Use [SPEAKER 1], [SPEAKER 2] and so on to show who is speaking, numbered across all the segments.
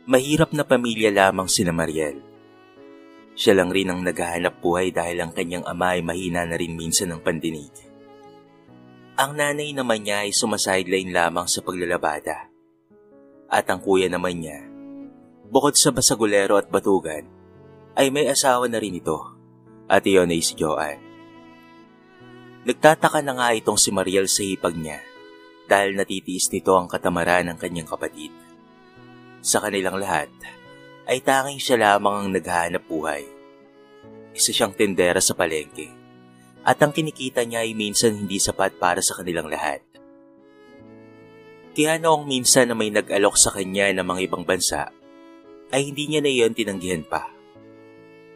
[SPEAKER 1] Mahirap na pamilya lamang sina Mariel. Siya lang rin ang naghahanap buhay dahil ang kanyang ama ay mahina na rin minsan ng pandinig. Ang nanay naman niya ay sumasideline lamang sa paglalabada. At ang kuya naman niya, bukod sa basagulero at batugan, ay may asawa na rin ito, at iyon ay si Joanne. Nagtataka na nga itong si Mariel sa hipag niya dahil natitiis nito ang katamaran ng kanyang kapatid. Sa kanilang lahat, ay tanging siya lamang ang naghahanap buhay. Isa siyang tendera sa palengke, at ang kinikita niya ay minsan hindi sapat para sa kanilang lahat. Kaya noong minsan na may nag-alok sa kanya ng mga ibang bansa, ay hindi niya na iyon tinanggihan pa.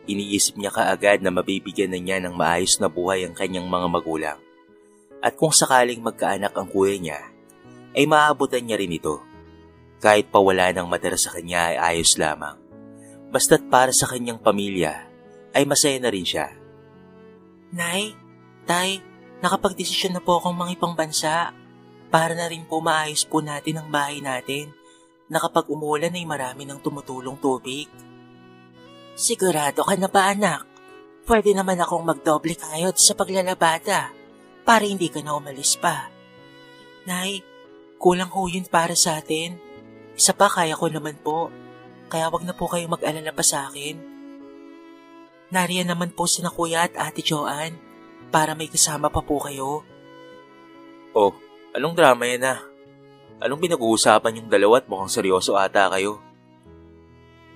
[SPEAKER 1] Iniisip niya kaagad na mabibigyan na niya ng maayos na buhay ang kanyang mga magulang. At kung sakaling magkaanak ang kuya niya, ay maaabutan niya rin ito. Kahit pa wala nang matira sa kanya ay ayos lamang. Basta't para sa kanyang pamilya, ay masaya na rin siya.
[SPEAKER 2] Nay, Tay, nakapagdesisyon na po akong mangipang bansa. Para na rin po maayos po natin ang bahay natin. Na kapag umulan ay marami ng tumutulong tubig. Sigurado ka na ba, anak? Pwede naman akong magdoble kayod sa paglalabada para hindi ka na umalis pa. Nay, kulang ho yun para sa atin. Isa pa kaya ko naman po, kaya wag na po kayo mag-alala pa sa akin. Nariyan naman po sina Kuya at Ate Joanne para may kasama pa po kayo.
[SPEAKER 1] Oh, anong drama yan ah? Anong pinag-uusapan yung dalawa at mukhang seryoso ata kayo?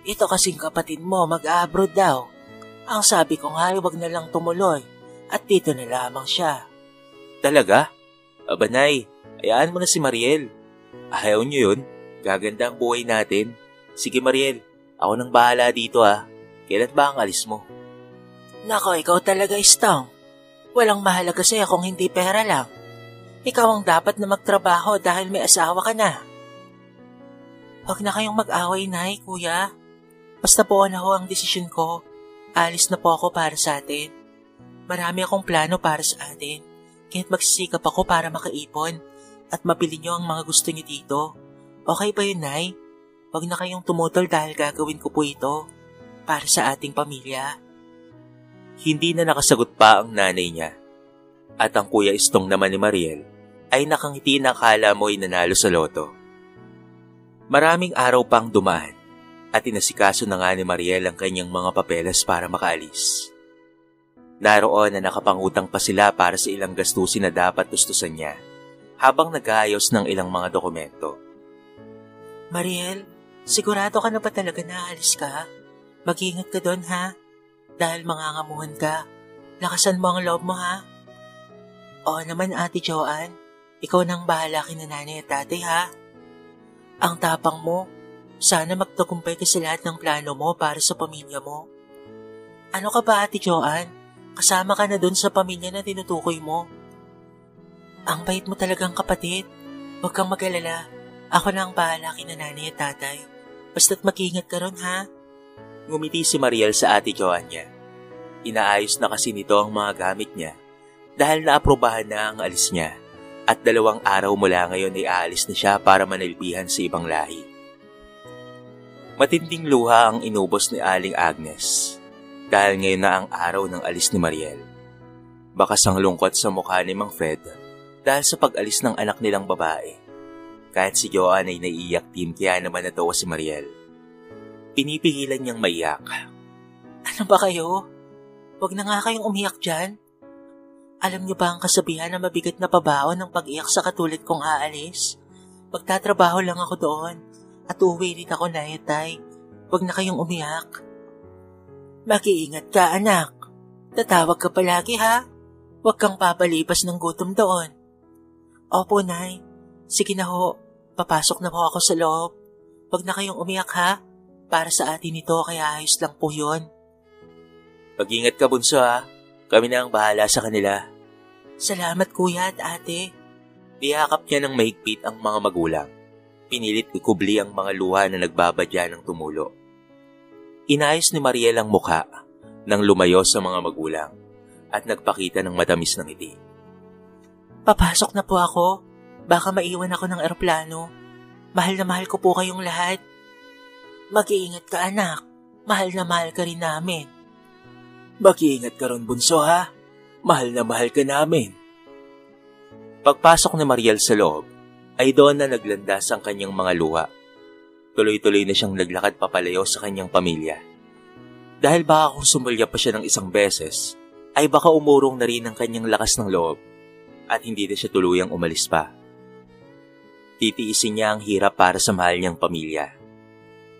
[SPEAKER 2] Ito kasing kapatid mo mag-abroad daw. Ang sabi ko nga ay wag na lang tumuloy at dito na lamang siya.
[SPEAKER 1] Talaga? Abanay, hayaan mo na si Mariel. Ayaw niyo yun? Gaganda ang buhay natin. Sige Mariel, ako nang bahala dito ah. Kailan ba ang alis mo?
[SPEAKER 2] Nako, ikaw talaga, Stong. Walang mahalaga sa'yo kung hindi pera lang. Ikaw ang dapat na magtrabaho dahil may asawa ka na. Huwag na kayong mag-away, Nay, Kuya. Basta po na ho ang desisyon ko. Alis na po ako para sa atin. Marami akong plano para sa atin. Kaya't magsisikap ako para makaipon at mabili niyo ang mga gusto niyo dito. Okay ba yun, Nay? Huwag na kayong tumutol dahil gagawin ko po ito para sa ating pamilya.
[SPEAKER 1] Hindi na nakasagot pa ang nanay niya. At ang kuya Istong naman ni Mariel ay nakangiti na akala mo ay nanalo sa loto. Maraming araw pang dumaan at inasikaso na nga ni Mariel ang kanyang mga papeles para makaalis. Naroon na nakapangutang pa sila para sa ilang gastusin na dapat tustusan niya habang nag-aayos ng ilang mga dokumento.
[SPEAKER 2] Mariel, sigurado ka na ba talaga na aalis ka? Mag-iingat ka doon, ha? Dahil mangangamuhan ka. Lakasan mo ang loob mo, ha? Oo naman, Ate Joanne. Ikaw nang bahala kina nanay at tatay, ha? Ang tapang mo. Sana magtagumpay ka sa lahat ng plano mo para sa pamilya mo. Ano ka ba, Ate Joanne? Kasama ka na doon sa pamilya na tinutukoy mo. Ang bait mo talagang kapatid. Huwag kang mag-alala. Ako na ang bahala kina nanay at tatay. Basta't mag-ingat ka ron, ha?
[SPEAKER 1] Ngumiti si Mariel sa Ate Joanne niya. Inaayos na kasi nito ang mga gamit niya dahil naaprobahan na ang alis niya at 2 araw mula ngayon ay aalis na siya para manilbihan sa ibang lahi. Matinding luha ang inubos ni Aling Agnes dahil ngayon na ang araw ng alis ni Mariel. Bakas ang lungkot sa mukha ni Mang Fred dahil sa pag-alis ng anak nilang babae. Kahit si Joanne ay naiiyak din kaya naman natawa si Mariel. Pinipigilan niyang maiyak.
[SPEAKER 2] Ano ba kayo? Huwag na nga kayong umiyak dyan. Alam niyo ba ang kasabihan na mabigat na pabaon ng pag-iyak sa katulad kong aalis? Magtatrabaho lang ako doon at uuwi rin ako, Nay at Tay. Huwag na kayong umiyak. Mag-iingat ka, anak. Tatawag ka palagi, ha? Huwag kang papalipas ng gutom doon. Opo, Nay. Sige na ho. Papasok na po ako sa loob. Huwag na kayong umiyak, ha? Para sa atin ito, kaya ayos lang po yun.
[SPEAKER 1] Mag-ingat ka, bunso, ha? Kami na ang bahala sa kanila.
[SPEAKER 2] Salamat, Kuya at Ate.
[SPEAKER 1] Niyakap niya ng mahigpit ang mga magulang. Pinilit ikubli ang mga luha na nagbabadya ng tumulo. Inayos ni Mariel ang mukha nang lumayo sa mga magulang at nagpakita ng matamis na ngiti.
[SPEAKER 2] Papasok na po ako. Baka maiwan ako ng eroplano. Mahal na mahal ko po kayong lahat. Mag-iingat ka anak, mahal na mahal ka rin namin.
[SPEAKER 1] Mag-iingat ka ron, bunso ha. Mahal na mahal ka namin. Pagpasok ni Mariel sa loob, ay doon na naglandas ang kanyang mga luha. Tuloy-tuloy na siyang naglakad papalayo sa kanyang pamilya. Dahil baka kung sumulya pa siya ng isang beses, ay baka umurong na rin ang kanyang lakas ng loob at hindi na siya tuluyang umalis pa. Titiisin niya ang hirap para sa mahal niyang pamilya.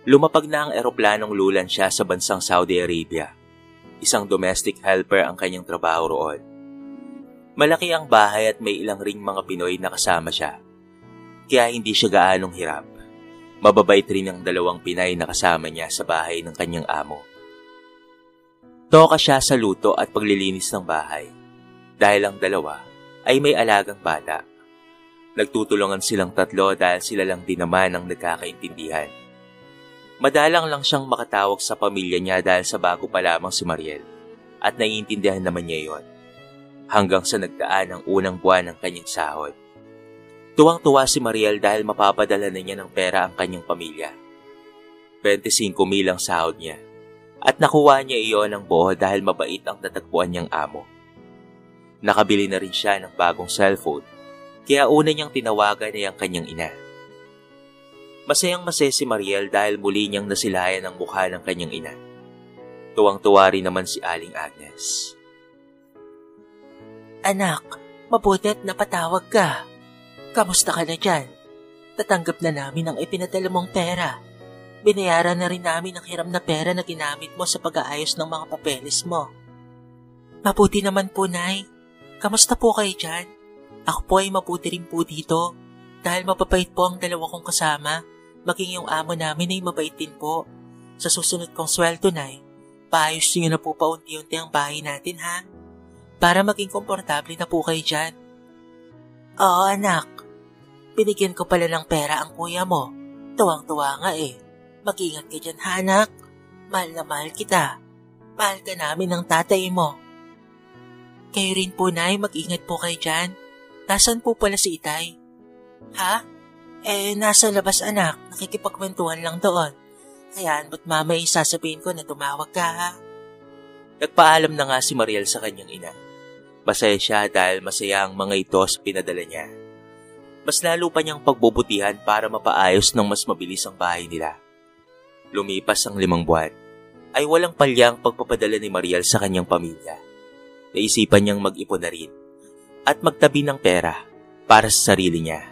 [SPEAKER 1] Lumapag na ang eroplanong lulan siya sa bansang Saudi Arabia. Isang domestic helper ang kanyang trabaho roon. Malaki ang bahay at may ilang ring mga Pinoy na kasama siya. Kaya hindi siya gaanong hirap. Mababait rin ang dalawang Pinay na kasama niya sa bahay ng kanyang amo. Toka siya sa luto at paglilinis ng bahay. Dahil ang dalawa ay may alagang bata. Nagtutulungan silang tatlo dahil sila lang din naman ang nagkakaintindihan. Madalang lang siyang makatawag sa pamilya niya dahil sa bago pa lamang si Mariel at naiintindihan naman niya yon. Hanggang sa nagdaan ang unang buwan ng kanyang sahod. Tuwang-tuwa si Mariel dahil mapapadala na niya ng pera ang kanyang pamilya. 25,000 ang sahod niya at nakuha niya iyon ng buo dahil mabait ang natagpuan niyang amo. Nakabili na rin siya ng bagong cellphone kaya una niyang tinawagan ay ang kanyang ina. Masayang-masaya si Mariel dahil muli niyang nasilayan ang mukha ng kanyang ina. Tuwang-tuwa rin naman si Aling Agnes.
[SPEAKER 2] Anak, mabuti't napatawag ka. Kamusta ka na dyan? Tatanggap na namin ang ipinadala mong pera. Binayaran na rin namin ang hiram na pera na ginamit mo sa pag-aayos ng mga papeles mo. Mabuti naman po, Nay. Kamusta po kayo dyan? Ako po ay mabuti rin po dito. Dahil mapapait po ang dalawa kong kasama, maging yung amo namin ay mabait din po. Sa susunod kong sweldo, Nay, paayos niyo na po paunti-unti ang bahay natin, ha? Para maging komportable na po kayo dyan. Oo, anak. Binigyan ko pala ng pera ang kuya mo. Tuwang-tuwa nga eh. Mag-ingat ka dyan, ha, anak? Mahal na mahal kita. Mahal ka namin ng tatay mo. Kayo rin po, Nay, mag-ingat po kayo dyan. Nasaan po pala si Itay? Ha? Nasa labas, anak. Nakikipagkwentuhan lang doon. Hayaan mo't mamay sasabihin ko na tumawag ka, ha?
[SPEAKER 1] Nagpaalam na nga si Mariel sa kanyang ina. Masaya siya dahil masaya ang mga ito sa pinadala niya. Mas lalo pa niyang pagbubutihan para mapaayos ng mas mabilis ang bahay nila. Lumipas ang 5 buwan, ay walang palyang pagpapadala ni Mariel sa kanyang pamilya. Naisipan niyang mag-ipon na rin at magtabi ng pera para sa sarili niya.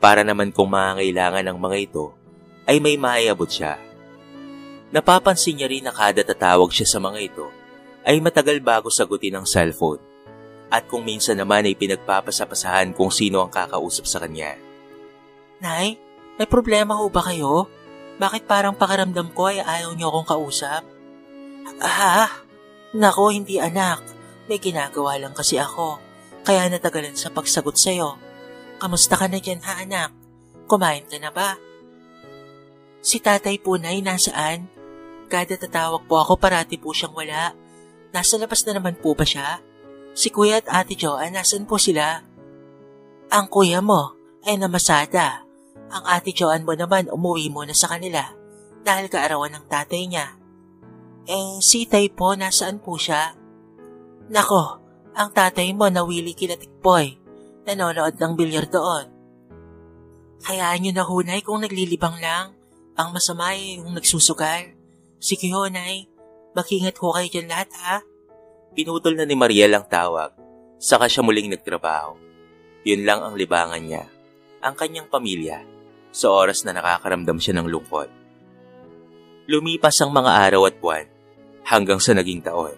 [SPEAKER 1] Para naman kung mangangailangan ng mga ito, ay may maiabot siya. Napapansin niya rin na kada tatawag siya sa mga ito, ay matagal bago sagutin ang cellphone. At kung minsan naman ay pinagpapasapasahan kung sino ang kakausap sa kanya.
[SPEAKER 2] Nay, may problema ho ba kayo? Bakit parang pakiramdam ko ay ayaw niyo akong kausap? Nako, hindi anak. May ginagawa lang kasi ako. Kaya natagalan sa pagsagot sa'yo. Kamusta ka na dyan, ha, anak? Kumain ka na ba? Si tatay po, Nay, nasaan? Kada tatawag po ako, parati po siyang wala. Nasa labas na naman po ba siya? Si Kuya at Ate Joanne, nasan po sila? Ang kuya mo ay namasada. Ang Ate Joanne mo naman umuwi muna sa kanila dahil kaarawan ng tatay niya. Si Tay po, nasaan po siya? Nako, ang tatay mo nawili kila Tikpoy. Nanonood ng bilyar doon. Hayaan niyo na hunay kung naglilibang lang. Ang masama ay yung nagsusugal. Sige ho, Nay. Mag-ingat ho kayo dyan lahat, ha?
[SPEAKER 1] Pinutol na ni Mariel ang tawag, saka siya muling nagtrabaho. Yun lang ang libangan niya, ang kanyang pamilya, sa oras na nakakaramdam siya ng lungkot. Lumipas ang mga araw at buwan, hanggang sa naging taon.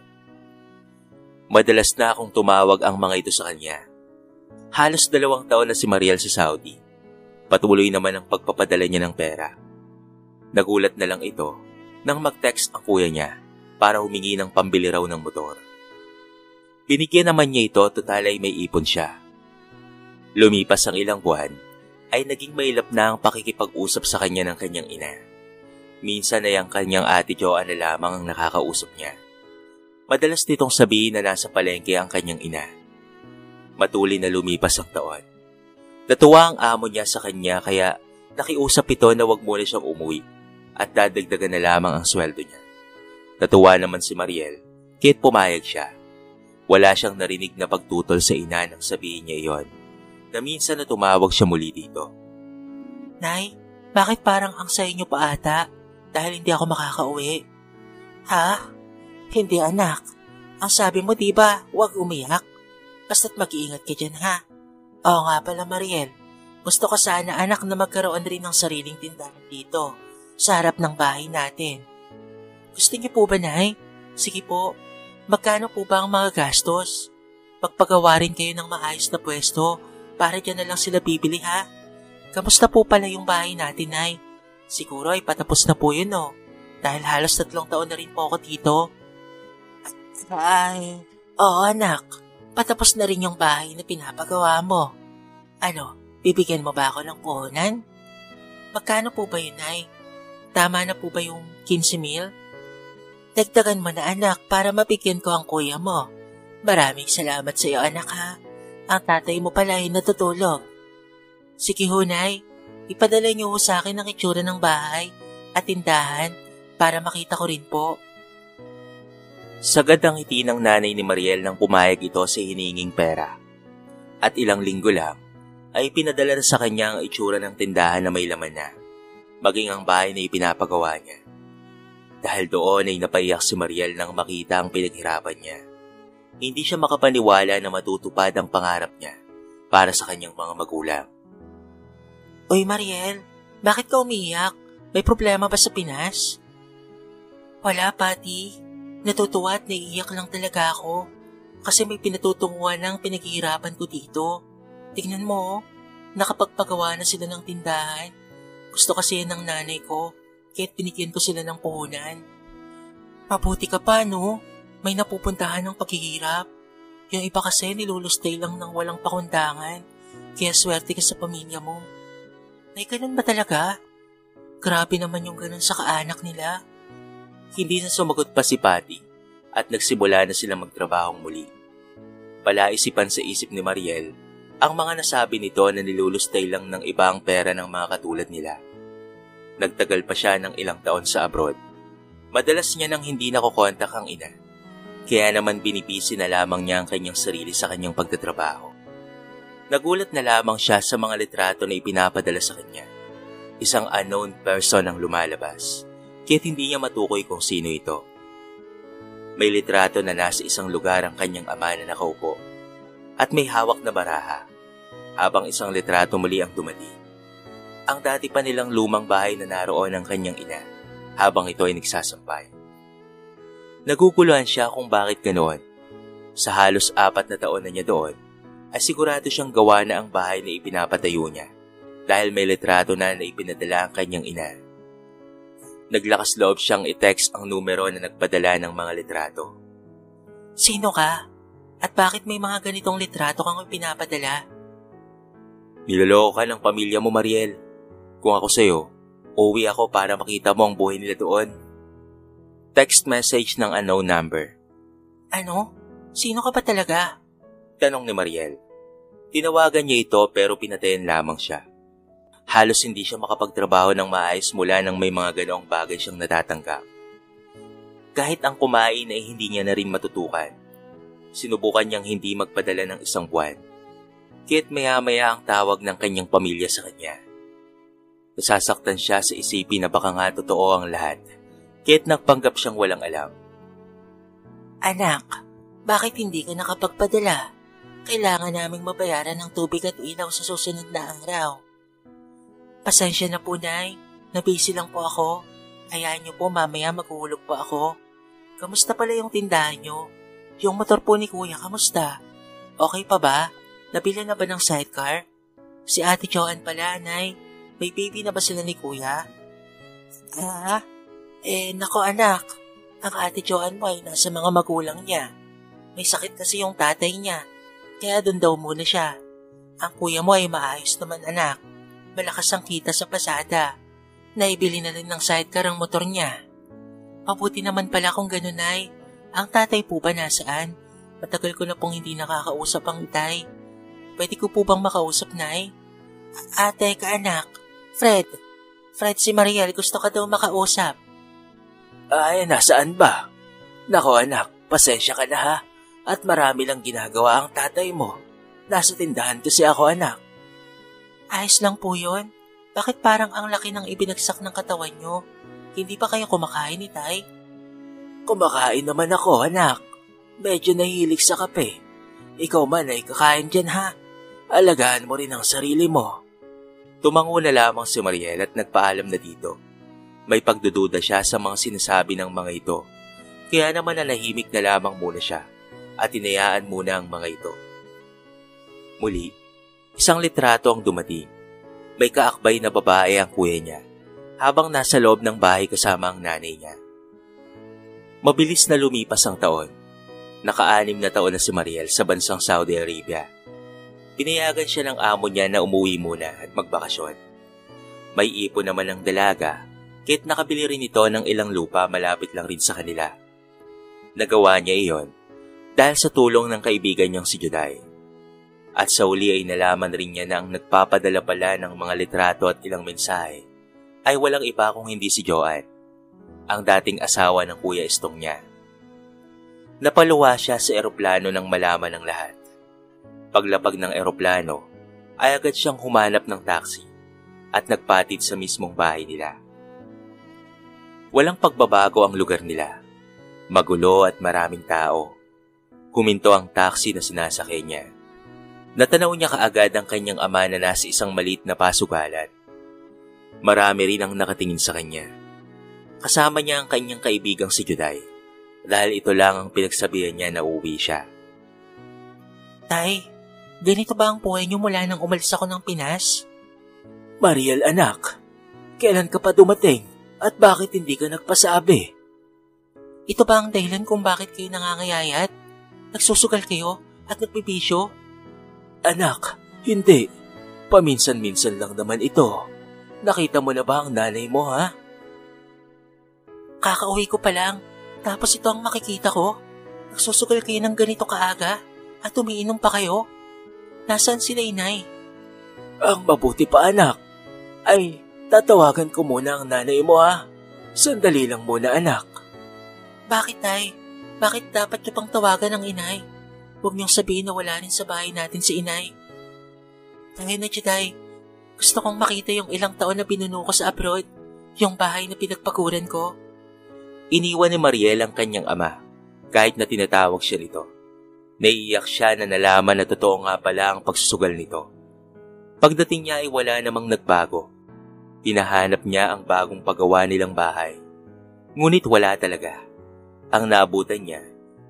[SPEAKER 1] Madalas na akong tumawag ang mga ito sa kanya. Halos 2 taon na si Mariel sa Saudi. Patuloy naman ang pagpapadala niya ng pera. Nagulat na lang ito nang mag-text ang kuya niya para humingi ng pambili raw ng motor. Binigyan naman niya ito total ay may ipon siya. Lumipas ang ilang buwan, ay naging mailap na ang pakikipag-usap sa kanya ng kanyang ina. Minsan ay ang kanyang Ate Joanne na lamang ang nakakausap niya. Madalas nitong sabihin na nasa palengke ang kanyang ina. Matuloy na lumipas ang taon. Natuwa ang amo niya sa kanya kaya nakiusap ito na wag muna siyang umuwi at dadagdagan na lamang ang sweldo niya. Natuwa naman si Mariel, kaya't pumayag siya. Wala siyang narinig na pagtutol sa ina nang sabihin niya iyon, na minsan na tumawag siya muli dito.
[SPEAKER 2] Nay, bakit parang ang sa inyo pa ata dahil hindi ako makakauwi? Ha? Hindi anak. Ang sabi mo diba, huwag umiyak. Basta't mag-iingat ka dyan ha. Oo nga pala Mariel, gusto ko sana anak na magkaroon rin ng sariling tindahan dito sa harap ng bahay natin. Gusto niyo po ba, Nay? Sige po, magkano po ba ang mga gastos? Pagpagawa rin kayo ng maayos na pwesto para dyan na lang sila bibili ha. Kamusta po pala yung bahay natin, Nay? Siguro ay patapos na po yun dahil halos 3 taon na rin po ako dito. Ay, oo anak, patapos na rin yung bahay na pinapagawa mo. Ano, bibigyan mo ba ako ng puhunan? Magkano po ba yun, Nay? Tama na po ba yung 15,000? Dagdagan mo na anak para mabigyan ko ang kuya mo. Maraming salamat sa iyo anak ha. Ang tatay mo pala ay natutulog. Sige ho, Nay, ipadala niyo ho sa akin ang itsura ng bahay at tindahan para makita ko rin po.
[SPEAKER 1] Sagad ang ngiti ng nanay ni Mariel nang pumayag ito sa hininging pera. At ilang linggo lang, ay pinadala na sa kanya ang itsura ng tindahan na may laman na, maging ang bahay na ipinapagawa niya. Dahil doon ay napaiyak si Mariel nang makita ang pinaghirapan niya. Hindi siya makapaniwala na matutupad ang pangarap niya para sa kanyang mga magulang.
[SPEAKER 2] Uy Mariel, bakit ka umiiyak? May problema ba sa Pinas? Wala, Pati. Natutuwa at naiiyak lang talaga ako kasi may pinatutunguhan ng pinaghihirapan ko dito. Tingnan mo, nakapagpagawa na sila ng tindahan. Gusto kasi yan ng nanay ko, kaya't binigyan ko sila ng puhunan. Mabuti ka pa, no? May napupuntahan ng paghihirap. Yung iba kasi nilulustay lang ng walang pakundangan, kaya swerte ka sa pamilya mo. Nay, ganun ba talaga? Grabe naman yung ganun sa kaanak nila.
[SPEAKER 1] Hindi na sumagot pa si Patty at nagsimula na sila magtrabahong muli. Palaisipan sa isip ni Mariel ang mga nasabi nito na nilulustay lang ng ibang pera ng mga katulad nila. Nagtagal pa siya ng ilang taon sa abroad. Madalas niya nang hindi nakukontak ang ina. Kaya naman binibisi na lamang niya ang kanyang sarili sa kanyang pagtatrabaho. Nagulat na lamang siya sa mga litrato na ipinapadala sa kanya. Isang unknown person ang lumalabas, kaya't hindi niya matukoy kung sino ito. May litrato na nasa isang lugar ang kanyang ama na nakaupo at may hawak na baraha, habang isang litrato muli ang dumating. Ang dati pa nilang lumang bahay na naroon ang kanyang ina habang ito ay nagsasampay. Naguguluhan siya kung bakit ganoon. Sa halos 4 na taon na niya doon, ay sigurado siyang gawa na ang bahay na ipinapatayo niya dahil may litrato na ipinadala ang kanyang ina. Naglakas loob siyang i-text ang numero na nagpadala ng mga litrato.
[SPEAKER 2] Sino ka? At bakit may mga ganitong litrato kang ipinapadala?
[SPEAKER 1] Niloloko ka ng pamilya mo, Mariel. Kung ako sa'yo, uuwi ako para makita mo ang buhay nila doon. Text message ng unknown number.
[SPEAKER 2] Ano? Sino ka ba talaga?
[SPEAKER 1] Tanong ni Mariel. Tinawagan niya ito pero pinatayan lamang siya. Halos hindi siya makapagtrabaho ng maayos mula nang may mga ganoong bagay siyang natatanggap. Kahit ang kumain ay hindi niya na rin matutukan. Sinubukan niyang hindi magpadala ng 1 buwan. Kaya't maya-maya ang tawag ng kanyang pamilya sa kanya. Nasasaktan siya sa isipin na baka nga totoo ang lahat. Kaya't nagpanggap siyang walang alam.
[SPEAKER 2] Anak, bakit hindi ka nakapagpadala? Kailangan naming mabayaran ng tubig at ilaw sa susunod na araw. Pasensya na po, Nay. Nabisi lang po ako. Hayaan niyo po mamaya maghuhulog po ako. Kamusta pala yung tindahan niyo? Yung motor po ni Kuya, kamusta? Okay pa ba? Nabili na ba ng sidecar? Si Ate Joanne pala, Nay. May baby na ba sila ni Kuya? Nako anak. Ang Ate Joanne mo ay nasa mga magulang niya. May sakit kasi yung tatay niya. Kaya doon daw muna siya. Ang kuya mo ay maayos naman anak. Malakas ang kita sa pasada. Naibili na rin ng sidecar ang motor niya. Mabuti naman pala kung ganun, Nay. Ang tatay po ba nasaan? Matagal ko na pong hindi nakakausap ang itay. Pwede ko po bang makausap, Nay? Ate ka anak. Fred. Fred, si Mariel gusto ka daw makausap.
[SPEAKER 1] Ay, nasaan ba? Nako anak, pasensya ka na ha. At marami lang ginagawa ang tatay mo. Nasa tindahan kasi ako anak.
[SPEAKER 2] Ayos lang po yun. Bakit parang ang laki ng ibinagsak ng katawan nyo? Hindi pa kayo kumakain ni Tay?
[SPEAKER 1] Kumakain naman ako anak. Medyo nahilig sa kape. Ikaw man ay kakain dyan ha. Alagaan mo rin ang sarili mo. Tumango na lamang si Mariel at nagpaalam na dito. May pagdududa siya sa mga sinasabi ng mga ito. Kaya naman nanahimik na lamang muna siya at inayaan muna ang mga ito. Muli, isang litrato ang dumating. May kaakbay na babae ang kuya niya habang nasa loob ng bahay kasama ang nanay niya. Mabilis na lumipas ang taon. Naka-6 na taon na si Mariel sa bansang Saudi Arabia. Pinayagan siya ng amo niya na umuwi muna at magbakasyon. May ipon naman ng dalaga, kahit nakabili rin ito ng ilang lupa malapit lang rin sa kanila. Nagawa niya iyon dahil sa tulong ng kaibigan niyang si Juday. At sa uli ay nalaman rin niya na ang nagpapadala pala ng mga litrato at ilang mensahe ay walang iba kung hindi si Joanne, ang dating asawa ng Kuya Estong niya. Napaluwa siya sa eroplano nang malaman ng lahat. Paglapag ng eroplano, ay agad siyang humanap ng taxi at nagpatid sa mismong bahay nila. Walang pagbabago ang lugar nila. Magulo at maraming tao. Huminto ang taxi na sinasakay niya. Natanaw niya kaagad ang kanyang ama na nasa isang maliit na pasugalan. Marami rin ang nakatingin sa kanya. Kasama niya ang kanyang kaibigang si Juday dahil ito lang ang pinagsabihan niya na uuwi siya.
[SPEAKER 2] Tay, ganito ba ang buhay niyo mula nang umalis ako ng Pinas?
[SPEAKER 1] Mariel anak, kailan ka pa dumating at bakit hindi ka nagpasabi?
[SPEAKER 2] Ito ba ang dahilan kung bakit kayo nangangayayat? Nagsusugal kayo at nagbibisyo?
[SPEAKER 1] Anak, hindi. Paminsan-minsan lang naman ito. Nakita mo na ba ang nanay mo ha?
[SPEAKER 2] Kakauwi ko pa lang, tapos ito ang makikita ko. Nagsusugal kayo ng ganito kaaga at umiinom pa kayo. Nasaan sila inay?
[SPEAKER 1] Ang mabuti pa anak. Ay, tatawagan ko muna ang nanay mo ha. Sandali lang muna anak.
[SPEAKER 2] Bakit tay? Bakit dapat niyo pang tawagan ang inay? Huwag niyong sabihin na wala rin sa bahay natin si inay. Ngayon na Juday, gusto kong makita yung ilang taon na binuno ko sa abroad, yung bahay na pinagpaguran ko.
[SPEAKER 1] Iniwan ni Mariel ang kanyang ama, kahit na tinatawag siya nito. Naiiyak siya na nalaman na totoo nga pala ang pagsusugal nito. Pagdating niya ay wala namang nagbago. Hinahanap niya ang bagong paggawa nilang bahay. Ngunit wala talaga. Ang naabutan niya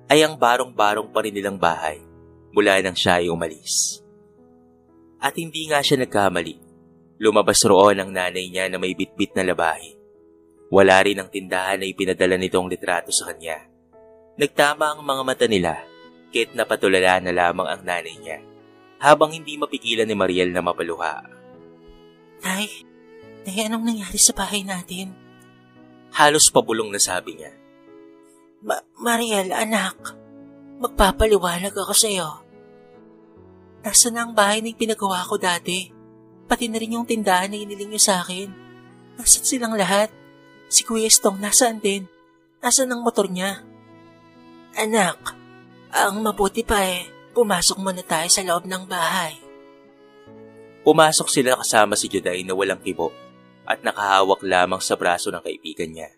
[SPEAKER 1] ay ang barong-barong pa rin nilang bahay mula nang siya ay umalis. At hindi nga siya nagkamali. Lumabas roon ang nanay niya na may bitbit na labahe. Wala rin ang tindahan na ipinadala nitong litrato sa kanya. Nagtama ang mga mata nila, kahit napatulala na lamang ang nanay niya, habang hindi mapigilan ni Mariel na mapaluha.
[SPEAKER 2] Tay, anong nangyari sa bahay natin?
[SPEAKER 1] Halos pabulong na sabi niya.
[SPEAKER 2] Mariel, anak, magpapaliwanag ako sa iyo. Nasaan na ang bahay na pinagawa ko dati? Pati na rin yung tindahan na iniling niyo sa akin. Nasaan silang lahat? Si Kuya Estong nasaan din? Nasaan ang motor niya? Anak, ang mabuti pa pumasok muna tayo sa loob ng bahay.
[SPEAKER 1] Pumasok sila kasama si Juday na walang kibo at nakahawak lamang sa braso ng kaibigan niya.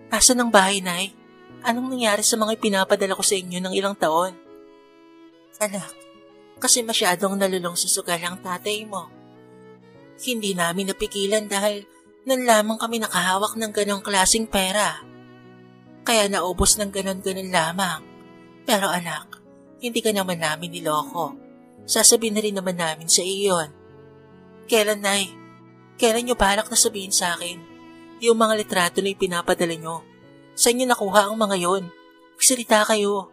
[SPEAKER 2] Nasaan ang bahay, Nay? Anong nangyari sa mga pinapadala ko sa inyo ng ilang taon? Anak, kasi masyadong nalulong sa sugal ang tatay mo. Hindi namin napigilan dahil nan lamang kami nakahawak ng ganong klaseng pera. Kaya naubos ng ganon-ganon lamang. Pero anak, hindi ka naman namin niloko. Sasabihin na rin naman namin sa iyo yun. Kailan, Nay? Kailan nyo balak na sabihin sa akin yung mga litrato na ipinapadala nyo? Saan nyo nakuha ang mga yon? Magsalita kayo.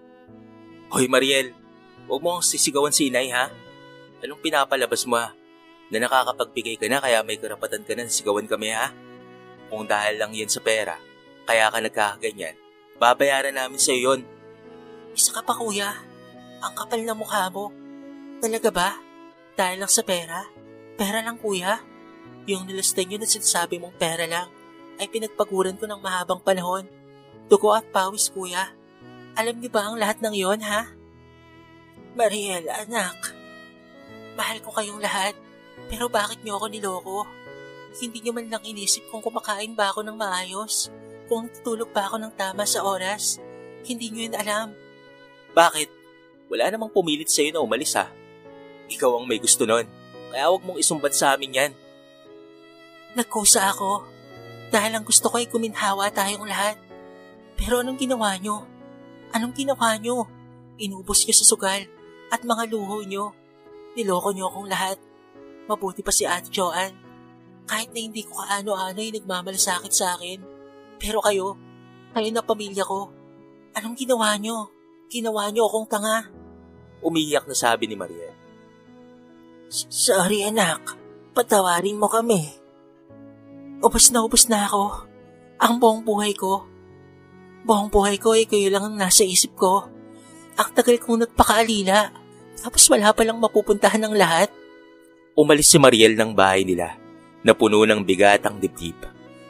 [SPEAKER 1] Hoy Mariel, huwag mo ang sisigawan si inay ha? Anong pinapalabas mo ha? Na nakakapagbigay ka na kaya may karapatan ka na sigawan kami ha? Kung dahil lang yan sa pera, kaya ka nagkakaganyan, babayaran namin sa iyo yun.
[SPEAKER 2] Isa ka pa kuya, ang kapal na mukha mo. Talaga ba? Dahil lang sa pera? Pera lang kuya? Yung nilastay nyo na sinasabi mong pera lang ay pinagpaguran ko ng mahabang panahon. Dugo at pawis, kuya. Alam niyo ba ang lahat ng yon, ha? Mariel, anak. Mahal ko kayong lahat. Pero bakit niyo ako niloko? Hindi niyo man lang inisip kung kumakain ba ako ng maayos, kung natutulog ba ako ng tama sa oras. Hindi niyo yun alam.
[SPEAKER 1] Bakit? Wala namang pumilit sa'yo na umalis ha. Ikaw ang may gusto nun. Kaya huwag mong isumbat sa amin yan.
[SPEAKER 2] Nagkusa ako. Dahil ang gusto ko ay kuminhawa tayong lahat. Pero anong ginawa niyo? Anong ginawa niyo? Inubos niyo sa sugal at mga luho niyo. Niloko niyo akong lahat. Mabuti pa si Ate Joanne. Kahit na hindi ko kaano-ano ay nagmamalasakit sa akin. Pero kayo na pamilya ko. Anong ginawa niyo? Ginawa niyo akong tanga.
[SPEAKER 1] Umiyak na sabi ni Mariel.
[SPEAKER 2] Sorry anak, patawarin mo kami. Ubus na ako. Ang buong buhay ko. Buong buhay ko ay kayo lang ang nasa isip ko. Ang tagal kong nagpakaalila. Tapos wala palang mapupuntahan ng lahat.
[SPEAKER 1] Umalis si Mariel ng bahay nila na puno ng bigat ang dibdib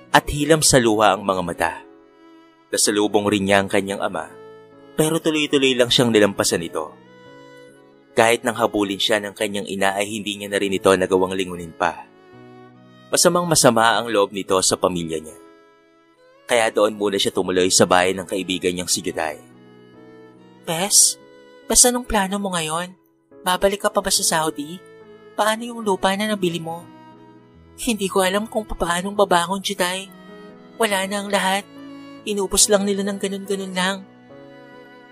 [SPEAKER 1] at hilam sa luha ang mga mata. Nasalubong rin niya ang kanyang ama pero tuloy-tuloy lang siyang nilampasan ito. Kahit nang habulin siya ng kanyang ina ay hindi niya na rin ito nagawang lingunin pa. Masamang masama ang loob nito sa pamilya niya. Kaya doon muna siya tumuloy sa bahay ng kaibigan niyang si Juday.
[SPEAKER 2] Bes, anong plano mo ngayon? Babalik ka pa ba sa Saudi? Paano yung lupa na nabili mo? Hindi ko alam kung paanong babangon, Juday. Wala na ang lahat. Inubos lang nila ng ganun-ganun lang.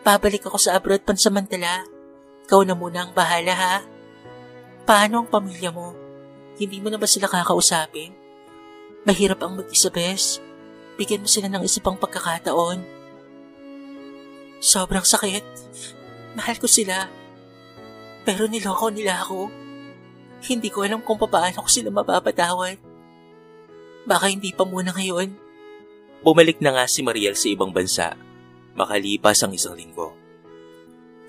[SPEAKER 2] Babalik ako sa abroad pansamantala. Ikaw na muna ang bahala, ha? Paano ang pamilya mo? Hindi mo na ba sila kakausapin? Mahirap ang mag-isa, Bes. Bigyan mo sila ng isa pang pagkakataon. Sobrang sakit. Mahal ko sila. Pero niloko nila ako. Hindi ko alam kung paano ko sila mapapatawad. Baka hindi pa muna ngayon.
[SPEAKER 1] Bumalik na nga si Mariel sa ibang bansa, makalipas ang 1 linggo.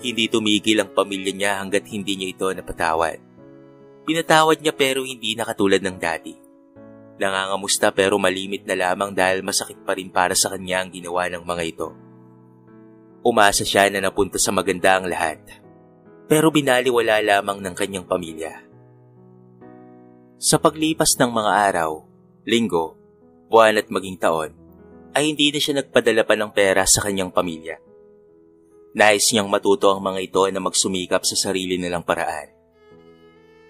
[SPEAKER 1] Hindi tumigil ang pamilya niya hanggat hindi niya ito napatawad. Pinatawad niya pero hindi na katulad ng dati. Nangangamusta pero malimit na lamang dahil masakit pa rin para sa kanya ang ginawa ng mga ito. Umasa siya na napunta sa maganda ang lahat, pero binaliwala lamang ng kanyang pamilya. Sa paglipas ng mga araw, linggo, buwan at maging taon, ay hindi na siya nagpadala pa ng pera sa kanyang pamilya. Nais niyang matuto ang mga ito na magsumikap sa sarili nilang paraan.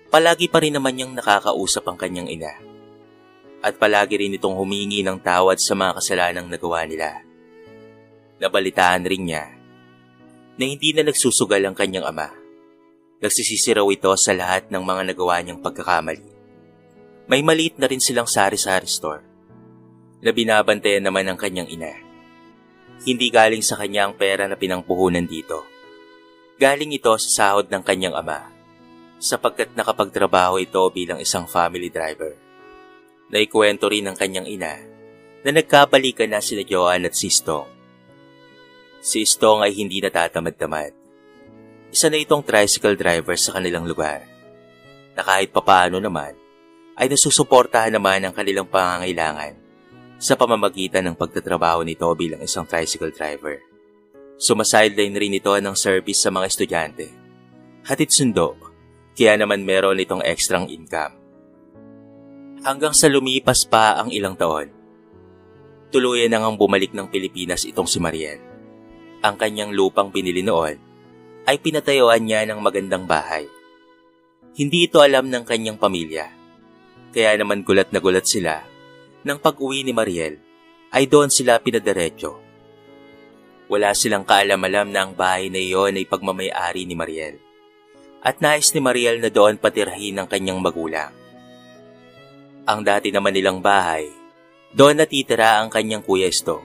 [SPEAKER 1] Palagi pa rin naman niyang nakakausap ang kanyang ina. At palagi rin itong humingi ng tawad sa mga kasalanang nagawa nila. Nabalitaan rin niya na hindi na nagsusugal ang kanyang ama. Nagsisisi raw ito sa lahat ng mga nagawa niyang pagkakamali. May maliit na rin silang sari-sari store na binabantayan naman ng kanyang ina. Hindi galing sa kanya ang pera na pinangpuhunan dito. Galing ito sa sahod ng kanyang ama sapagkat nakapagtrabaho ito bilang isang family driver. Naikwento rin ng kanyang ina na nagkabalikan na sina Joanne at si Stong. Si Stong ay hindi natatamad-tamad. Isa na itong tricycle driver sa kanilang lugar na kahit papaano naman ay nasusuportahan naman ang kanilang pangangailangan sa pamamagitan ng pagtatrabaho nito bilang isang tricycle driver. Sumasideline rin ito ng service sa mga estudyante. Hatid sundo, kaya naman meron itong extrang income. Hanggang sa lumipas pa ang ilang taon, tuluyan na ngang bumalik ng Pilipinas itong si Mariel. Ang kanyang lupang pinili noon ay pinatayuan niya ng magandang bahay. Hindi ito alam ng kanyang pamilya, kaya naman gulat na gulat sila nang pag-uwi ni Mariel ay doon sila pinadiretso. Wala silang kaalam-alam na ang bahay na iyon ay pagmamay-ari ni Mariel at nais ni Mariel na doon patirahin ng kanyang magulang. Ang dati naman nilang bahay, doon natitira ang kanyang kuya Stong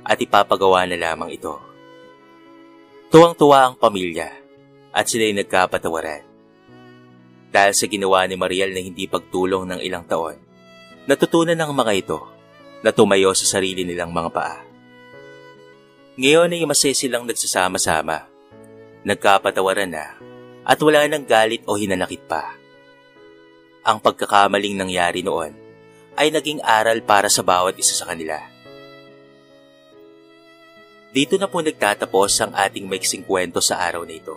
[SPEAKER 1] at ipapagawa na lamang ito. Tuwang-tuwa ang pamilya at sila'y nagkapatawaran. Dahil sa ginawa ni Mariel na hindi pagtulong ng ilang taon, natutunan ng mga ito na tumayo sa sarili nilang mga paa. Ngayon ay masaya silang nagsasama-sama, nagkapatawaran na at wala nang galit o hinanakit pa. Ang pagkakamaling nangyari noon ay naging aral para sa bawat isa sa kanila. Dito na po nagtatapos ang ating maiksing kwento sa araw na ito.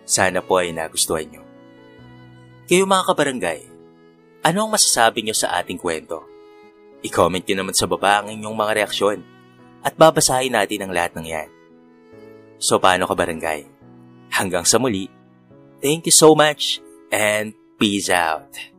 [SPEAKER 1] Sana po ay nagustuhan nyo. Kayo mga kabarangay, ano ang masasabi nyo sa ating kwento? I-comment nyo naman sa baba ang inyong mga reaksyon at babasahin natin ang lahat ng yan. So paano kabarangay? Hanggang sa muli, thank you so much and peace out.